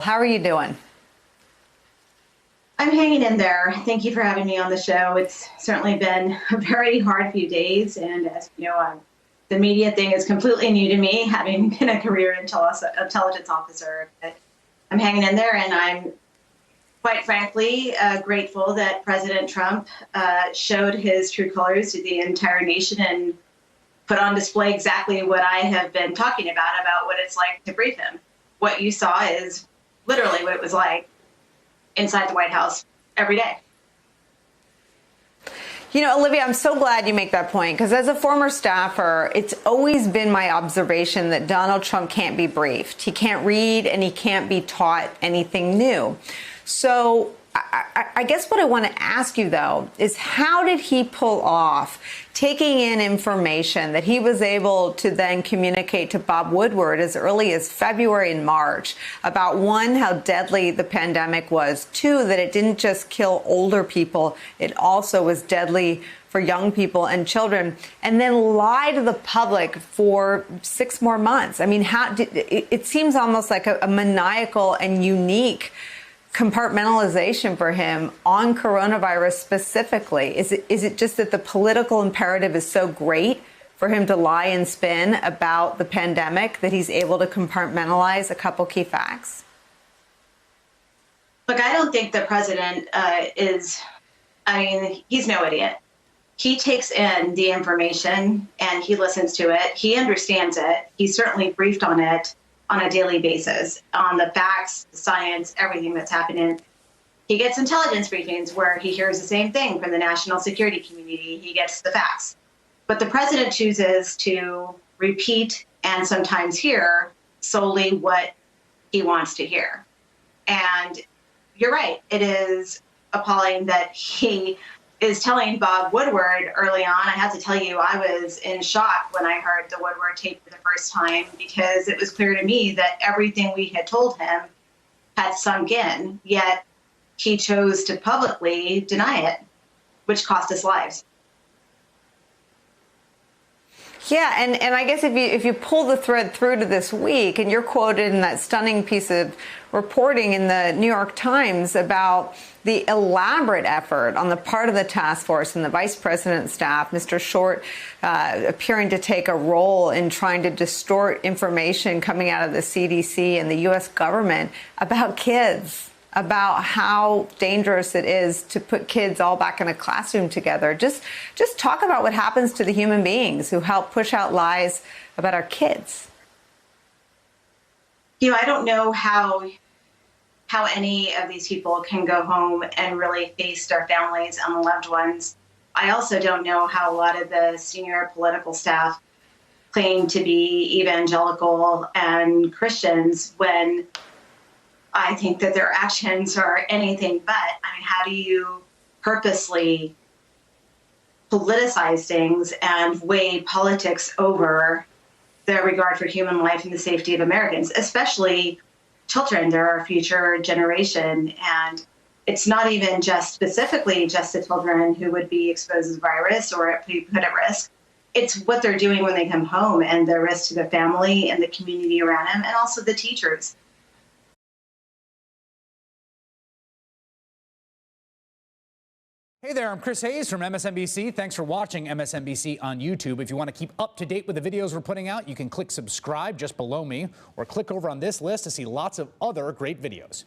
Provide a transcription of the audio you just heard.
How are you doing? I'm hanging in there. Thank you for having me on the show. It's certainly been a very hard few days. And as you know, the media thing is completely new to me, having been a career intelligence officer. But I'm hanging in there, and I'm quite frankly grateful that President Trump showed his true colors to the entire nation and put on display exactly what I have been talking about what it's like to brief him. What you saw is literally what it was like inside the White House every day. You know, Olivia, I'm so glad you make that point, because as a former staffer, it's always been my observation that Donald Trump can't be briefed. He can't read and he can't be taught anything new. So I guess what I want to ask you, though, is how did he pull off taking in information that he was able to then communicate to Bob Woodward as early as February and March about, one, how deadly the pandemic was, two, that it didn't just kill older people, it also was deadly for young people and children, and then lie to the public for 6 more months? I mean, it seems almost like a maniacal and unique compartmentalization for him on coronavirus specifically. Is it just that the political imperative is so great for him to lie and spin about the pandemic that he's able to compartmentalize a couple key facts? Look, I don't think the president he's no idiot. He takes in the information and he listens to it. He understands it. He's certainly briefed on it on a daily basis, on the facts, the science, everything that's happening. He gets intelligence briefings where he hears the same thing from the national security community. He gets the facts. But the president chooses to repeat and sometimes hear solely what he wants to hear. And you're right, it is appalling that he is telling Bob Woodward early on. I have to tell you, I was in shock when I heard the Woodward tape for the first time, because it was clear to me that everything we had told him had sunk in, yet he chose to publicly deny it, which cost us lives. Yeah, and I guess if you pull the thread through to this week, and you're quoted in that stunning piece of reporting in the New York Times about the elaborate effort on the part of the task force and the vice president's staff, Mr. Short appearing to take a role in trying to distort information coming out of the CDC and the U.S. government about kids, about how dangerous it is to put kids all back in a classroom together. Just talk about what happens to the human beings who help push out lies about our kids. You know, I don't know how any of these people can go home and really face their families and the loved ones. I also don't know how a lot of the senior political staff claim to be evangelical and Christians when I think that their actions are anything but. I mean, how do you purposely politicize things and weigh politics over the regard for human life and the safety of Americans, especially children? They're our future generation. And it's not even just specifically just the children who would be exposed to the virus or be put at risk. It's what they're doing when they come home and the risk to the family and the community around them, and also the teachers. Hey there, I'm Chris Hayes from MSNBC. Thanks for watching MSNBC on YouTube. If you want to keep up to date with the videos we're putting out, you can click subscribe just below me, or click over on this list to see lots of other great videos.